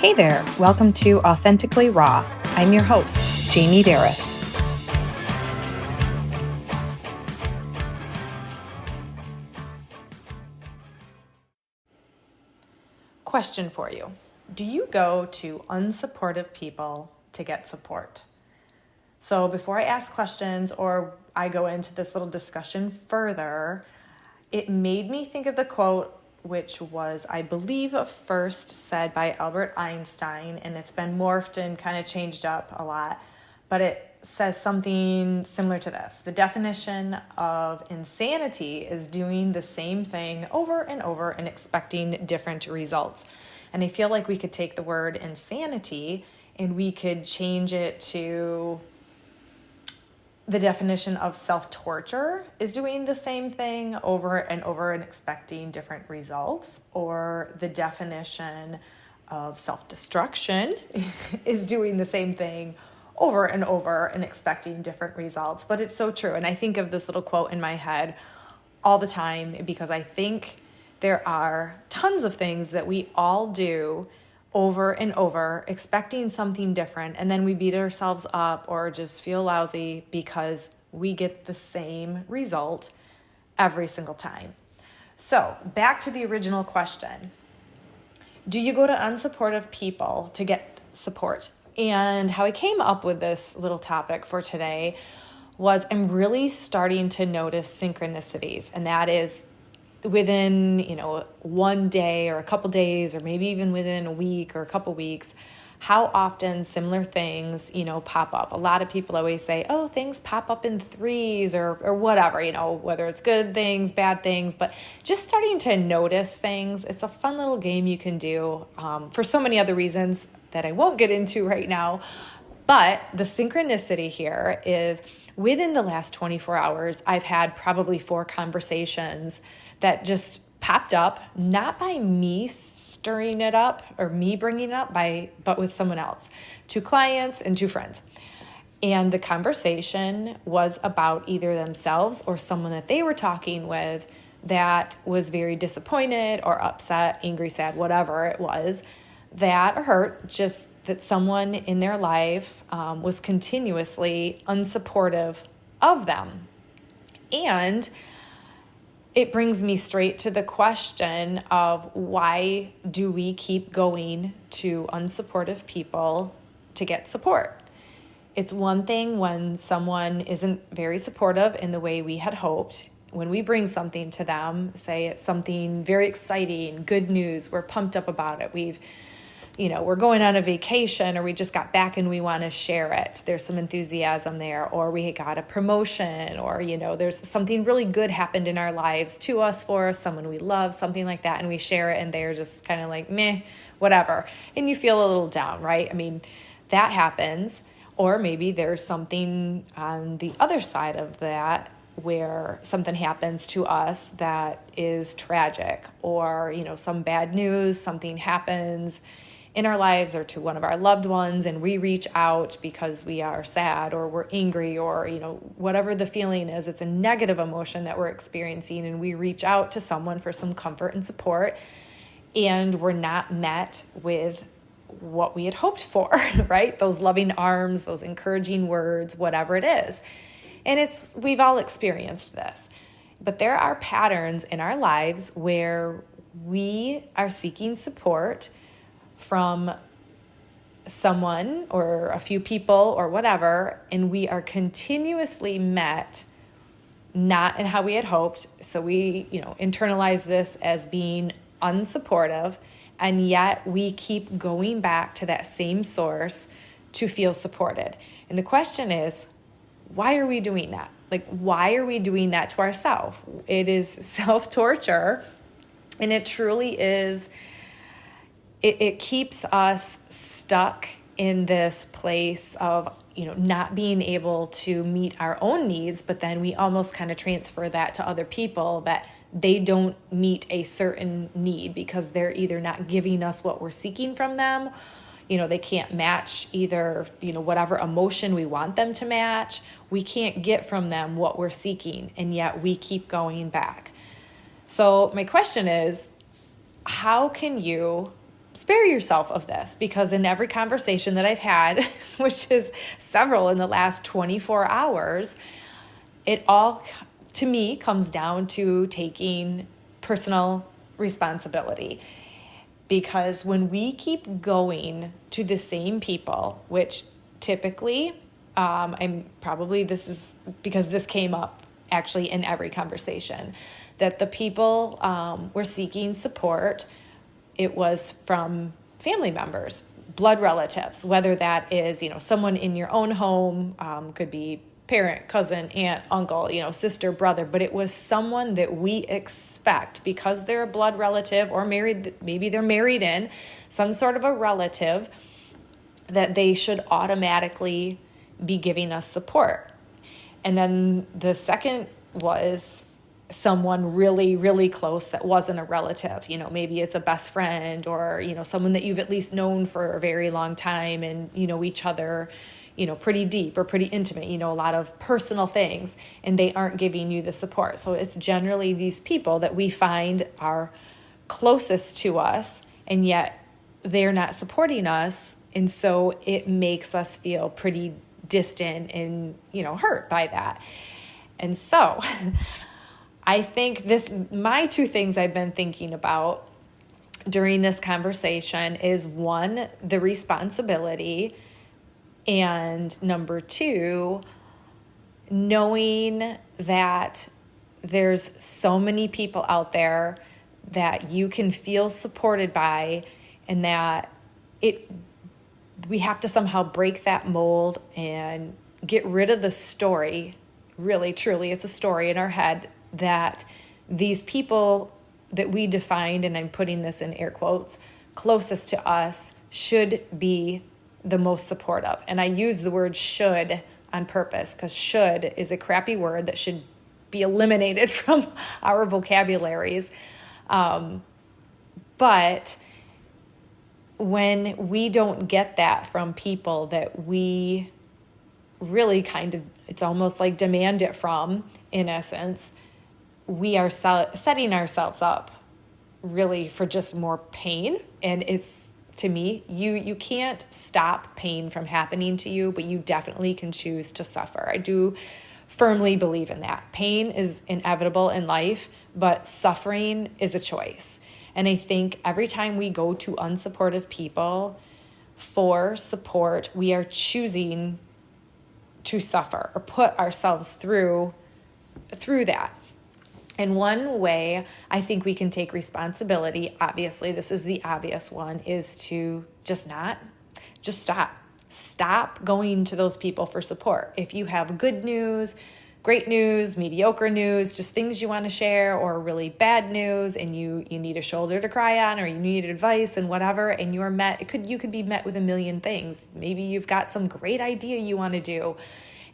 Hey there, welcome to Authentically Raw. I'm your host, Jamie Berris. Question for you. Do you go to unsupportive people to get support? So before I ask questions or I go into this little discussion further, it made me think of the quote, which was, I believe, first said by Albert Einstein, and it's been morphed and kind of changed up a lot, but it says something similar to this. The definition of insanity is doing the same thing over and over and expecting different results. And I feel like we could take the word insanity and we could change it to the definition of self-torture is doing the same thing over and over and expecting different results, or the definition of self-destruction is doing the same thing over and over and expecting different results. But it's so true. And I think of this little quote in my head all the time because I think there are tons of things that we all do over and over, expecting something different, and then we beat ourselves up or just feel lousy because we get the same result every single time. So, back to the original question. Do you go to unsupportive people to get support? And how I came up with this little topic for today was I'm really starting to notice synchronicities, and that is within, one day or a couple days, or maybe even within a week or a couple weeks, how often similar things, pop up. A lot of people always say, oh, things pop up in threes or whatever, whether it's good things, bad things, but just starting to notice things. It's a fun little game you can do for so many other reasons that I won't get into right now. But the synchronicity here is within the last 24 hours, I've had probably 4 conversations that just popped up, not by me stirring it up or me bringing it up, but with someone else, 2 clients and 2 friends. And the conversation was about either themselves or someone that they were talking with that was very disappointed or upset, angry, sad, whatever it was, that hurt, just that someone in their life was continuously unsupportive of them. And it brings me straight to the question of why do we keep going to unsupportive people to get support? It's one thing when someone isn't very supportive in the way we had hoped. When we bring something to them, say it's something very exciting, good news, we're pumped up about it. We're going on a vacation, or we just got back and we want to share it. There's some enthusiasm there, or we got a promotion, or, there's something really good happened in our lives to us, for us, someone we love, something like that. And we share it and they're just kind of like, meh, whatever. And you feel a little down, right? I mean, that happens. Or maybe there's something on the other side of that where something happens to us that is tragic, or, some bad news, something happens in our lives or to one of our loved ones, and we reach out because we are sad or we're angry or, whatever the feeling is, it's a negative emotion that we're experiencing, and we reach out to someone for some comfort and support, and we're not met with what we had hoped for, right? Those loving arms, those encouraging words, whatever it is. And we've all experienced this. But there are patterns in our lives where we are seeking support from someone or a few people or whatever, and we are continuously met not in how we had hoped. So we, internalize this as being unsupportive, and yet we keep going back to that same source to feel supported. And the question is, why are we doing that? Why are we doing that to ourselves? It is self-torture, and it truly is. It keeps us stuck in this place of, not being able to meet our own needs, but then we almost kind of transfer that to other people, that they don't meet a certain need because they're either not giving us what we're seeking from them, they can't match either, whatever emotion we want them to match. We can't get from them what we're seeking, and yet we keep going back. So my question is, how can you spare yourself of this, because in every conversation that I've had, which is several in the last 24 hours, it all, to me, comes down to taking personal responsibility. Because when we keep going to the same people, which typically, this is because this came up actually in every conversation, that the people were seeking support, it was from family members, blood relatives, whether that is, someone in your own home, could be parent, cousin, aunt, uncle, sister, brother, but it was someone that we expect because they're a blood relative or married, maybe they're married in some sort of a relative, that they should automatically be giving us support. And then the second was someone really, really close that wasn't a relative. Maybe it's a best friend or, someone that you've at least known for a very long time and you know each other, pretty deep or pretty intimate, a lot of personal things, and they aren't giving you the support. So it's generally these people that we find are closest to us, and yet they're not supporting us. And so it makes us feel pretty distant and, hurt by that. And so I think my two things I've been thinking about during this conversation is, one, the responsibility, and number two, knowing that there's so many people out there that you can feel supported by, and that we have to somehow break that mold and get rid of the story. Really, truly, it's a story in our head that these people that we defined, and I'm putting this in air quotes, closest to us should be the most supportive. And I use the word should on purpose, because should is a crappy word that should be eliminated from our vocabularies. But when we don't get that from people that we really it's almost like demand it from, in essence, we are setting ourselves up really for just more pain. And it's, to me, you can't stop pain from happening to you, but you definitely can choose to suffer. I do firmly believe in that. Pain is inevitable in life, but suffering is a choice. And I think every time we go to unsupportive people for support, we are choosing to suffer or put ourselves through that. And one way I think we can take responsibility, obviously, this is the obvious one, is to just stop. Stop going to those people for support. If you have good news, great news, mediocre news, just things you want to share, or really bad news, and you need a shoulder to cry on, or you need advice and whatever, and you could be met with a million things. Maybe you've got some great idea you want to do,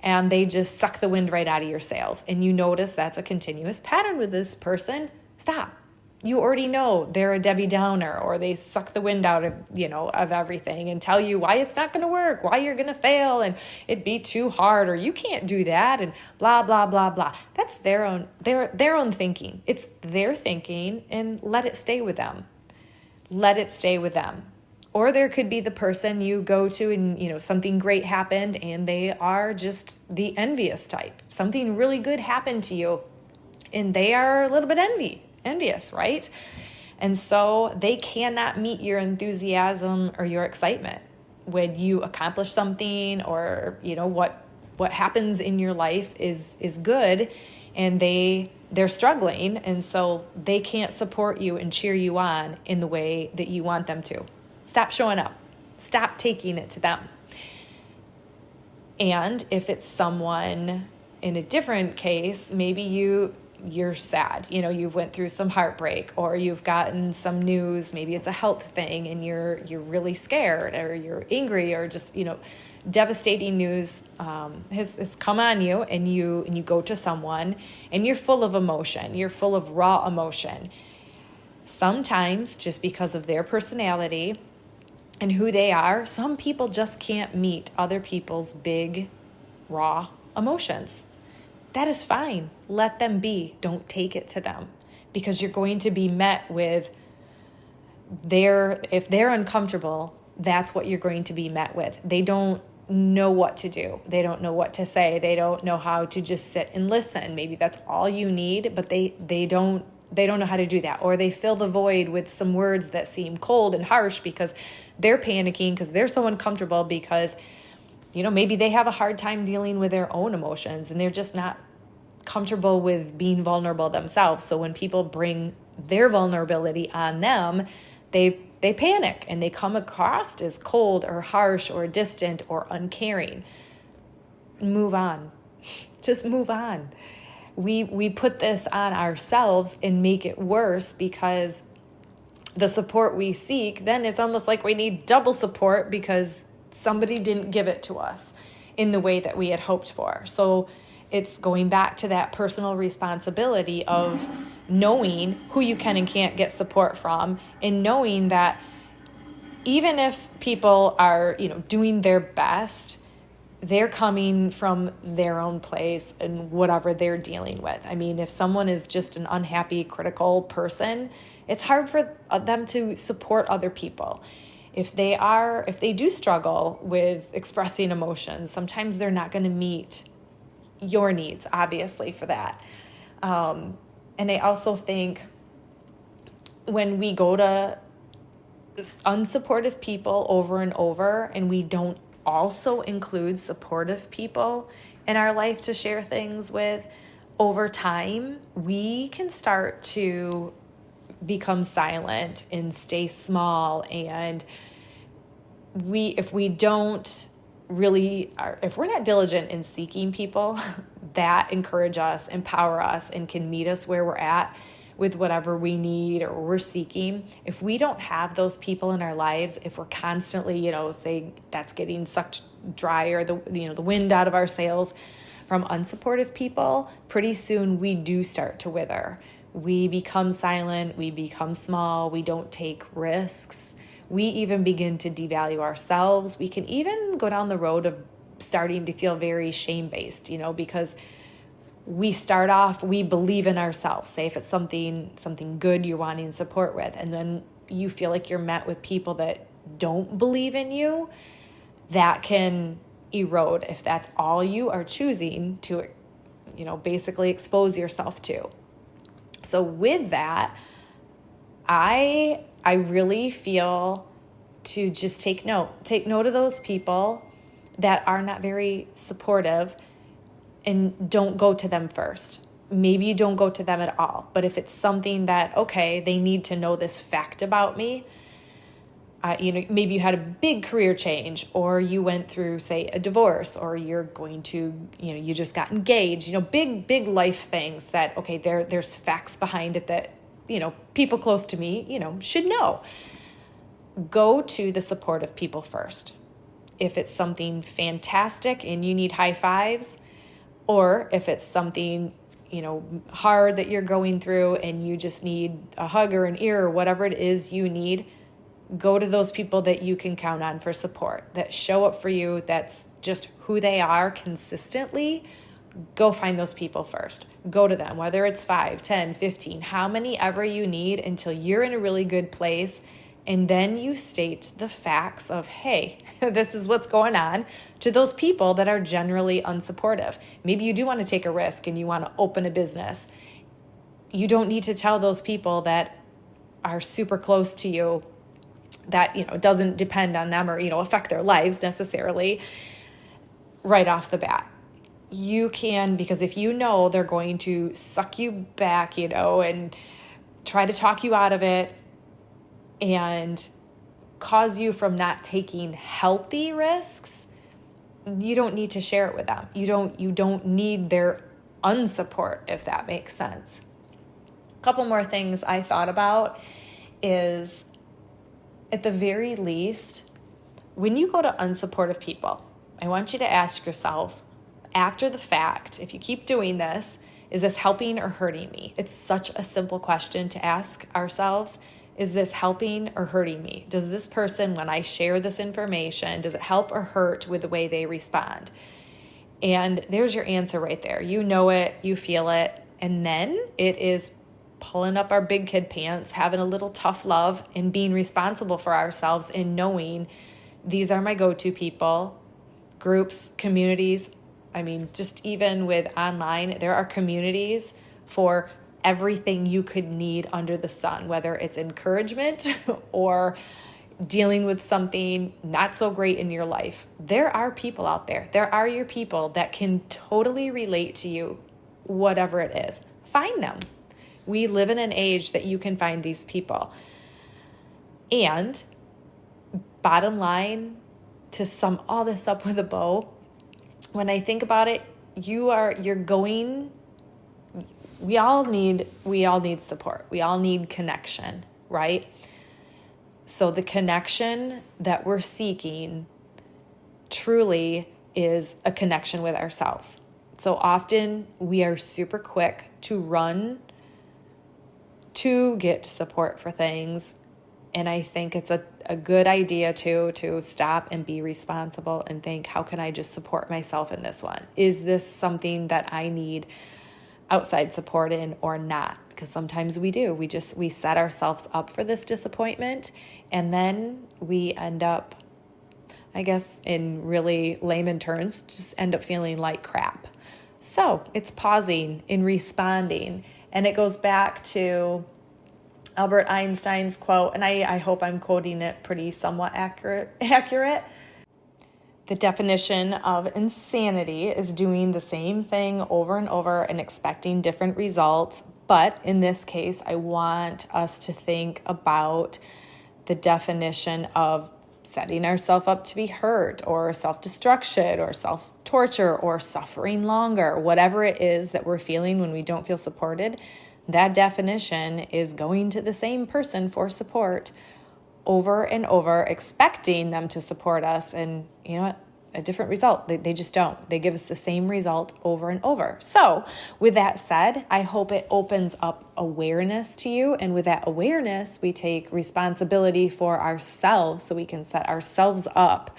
and they just suck the wind right out of your sails. And you notice that's a continuous pattern with this person. Stop. You already know they're a Debbie Downer, or they suck the wind out of, of everything and tell you why it's not going to work, why you're going to fail, and it'd be too hard, or you can't do that, and blah, blah, blah, blah. That's their own thinking. It's their thinking, and let it stay with them. Let it stay with them. Or there could be the person you go to and, something great happened and they are just the envious type. Something really good happened to you and they are a little bit envious, right? And so they cannot meet your enthusiasm or your excitement when you accomplish something, or, what happens in your life is good, and they're struggling. And so they can't support you and cheer you on in the way that you want them to. Stop showing up. Stop taking it to them. And if it's someone in a different case, maybe you're sad, you've went through some heartbreak, or you've gotten some news, maybe it's a health thing, and you're really scared, or you're angry, or just, devastating news has come on you, and you go to someone and you're full of emotion. You're full of raw emotion. Sometimes just because of their personality and who they are, some people just can't meet other people's big, raw emotions. That is fine. Let them be. Don't take it to them, because you're going to be met with if they're uncomfortable, that's what you're going to be met with. They don't know what to do. They don't know what to say. They don't know how to just sit and listen. Maybe that's all you need, but they don't know how to do that. Or they fill the void with some words that seem cold and harsh because they're panicking, because they're so uncomfortable, because, maybe they have a hard time dealing with their own emotions and they're just not comfortable with being vulnerable themselves. So when people bring their vulnerability on them, they panic and they come across as cold or harsh or distant or uncaring. Move on. Just move on. We put this on ourselves and make it worse because the support we seek, then it's almost like we need double support because somebody didn't give it to us in the way that we had hoped for. So it's going back to that personal responsibility of knowing who you can and can't get support from, and knowing that even if people are, doing their best, they're coming from their own place and whatever they're dealing with. I mean, if someone is just an unhappy, critical person, it's hard for them to support other people. If they do struggle with expressing emotions, sometimes they're not going to meet your needs, obviously, for that. And I also think when we go to unsupportive people over and over, and we don't also include supportive people in our life to share things with, over time, we can start to become silent and stay small. And if we're not diligent in seeking people that encourage us, empower us, and can meet us where we're at with whatever we need or we're seeking, if we don't have those people in our lives, if we're constantly, say that's getting sucked dry, or the wind out of our sails from unsupportive people, pretty soon we do start to wither. We become silent, we become small, we don't take risks. We even begin to devalue ourselves. We can even go down the road of starting to feel very shame-based, because we start off, we believe in ourselves. Say if it's something good you're wanting support with, and then you feel like you're met with people that don't believe in you, that can erode if that's all you are choosing to, basically expose yourself to. So with that, I really feel to just take note of those people that are not very supportive, and don't go to them first. Maybe you don't go to them at all. But if it's something that, okay, they need to know this fact about me, maybe you had a big career change, or you went through, say, a divorce, or you're going to, you just got engaged, big life things that, okay, there's facts behind it that, people close to me, should know. Go to the supportive people first. If it's something fantastic and you need high fives, or if it's something, hard that you're going through and you just need a hug or an ear or whatever it is you need, go to those people that you can count on for support, that show up for you, that's just who they are consistently. Go find those people first. Go to them, whether it's 5, 10, 15, how many ever you need, until you're in a really good place. And then you state the facts of, hey, this is what's going on, to those people that are generally unsupportive. Maybe you do want to take a risk and you want to open a business. You don't need to tell those people that are super close to you that, doesn't depend on them or, affect their lives necessarily right off the bat. You can, because if they're going to suck you back, and try to talk you out of it, and cause you from not taking healthy risks, you don't need to share it with them. You don't need their unsupport, if that makes sense. A couple more things I thought about is, at the very least, when you go to unsupportive people, I want you to ask yourself, after the fact, if you keep doing this, is this helping or hurting me? It's such a simple question to ask ourselves. Is this helping or hurting me? Does this person, when I share this information, does it help or hurt with the way they respond? And there's your answer right there. You know it, you feel it, and then it is pulling up our big kid pants, having a little tough love, and being responsible for ourselves and knowing these are my go-to people, groups, communities. I mean, just even with online, there are communities for everything you could need under the sun, whether it's encouragement or dealing with something not so great in your life. There are people out there. There are your people that can totally relate to you, whatever it is. Find them. We live in an age that you can find these people. And bottom line, to sum all this up with a bow, when I think about it, we all need support. We all need connection, right? So the connection that we're seeking truly is a connection with ourselves. So often we are super quick to run to get support for things. And I think it's a good idea to stop and be responsible and think, how can I just support myself in this one? Is this something that I need outside support in or not? Because sometimes we do. We set ourselves up for this disappointment, and then we end up, I guess in really layman terms, just end up feeling like crap. So it's pausing and responding. And it goes back to Albert Einstein's quote, and I hope I'm quoting it pretty somewhat accurate. The definition of insanity is doing the same thing over and over and expecting different results. But in this case, I want us to think about the definition of setting ourselves up to be hurt or self-destruction or self-torture or suffering longer, whatever it is that we're feeling when we don't feel supported. That definition is going to the same person for support over and over, expecting them to support us, and you know what? A different result. They just don't. They give us the same result over and over. So with that said, I hope it opens up awareness to you. And with that awareness, we take responsibility for ourselves so we can set ourselves up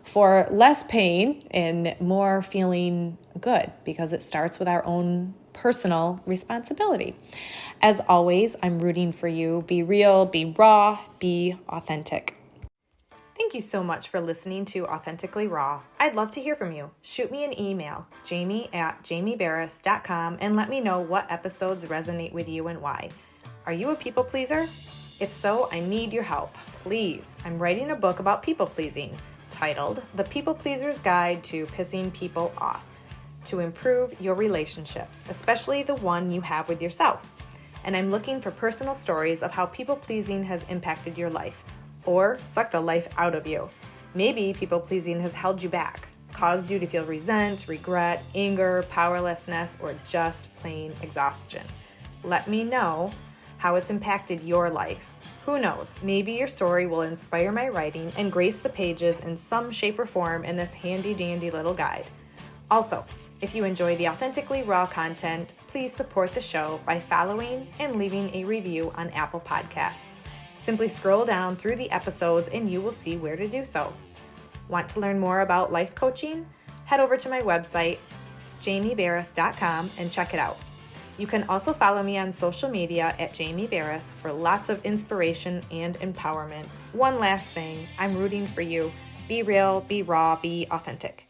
for less pain and more feeling good, because it starts with our own personal responsibility. As always, I'm rooting for you. Be real, be raw, be authentic. Thank you so much for listening to Authentically Raw. I'd love to hear from you. Shoot me an email, jamie@jamieberris.com, and let me know what episodes resonate with you and why. Are you a people pleaser? If so, I need your help. Please, I'm writing a book about people pleasing titled The People Pleaser's Guide to Pissing People Off, to improve your relationships, especially the one you have with yourself. And I'm looking for personal stories of how people pleasing has impacted your life, or suck the life out of you. Maybe people-pleasing has held you back, caused you to feel resent, regret, anger, powerlessness, or just plain exhaustion. Let me know how it's impacted your life. Who knows, maybe your story will inspire my writing and grace the pages in some shape or form in this handy-dandy little guide. Also, if you enjoy the Authentically Raw content, please support the show by following and leaving a review on Apple Podcasts. Simply scroll down through the episodes and you will see where to do so. Want to learn more about life coaching? Head over to my website, jamieberris.com, and check it out. You can also follow me on social media at Jamie Berris for lots of inspiration and empowerment. One last thing, I'm rooting for you. Be real, be raw, be authentic.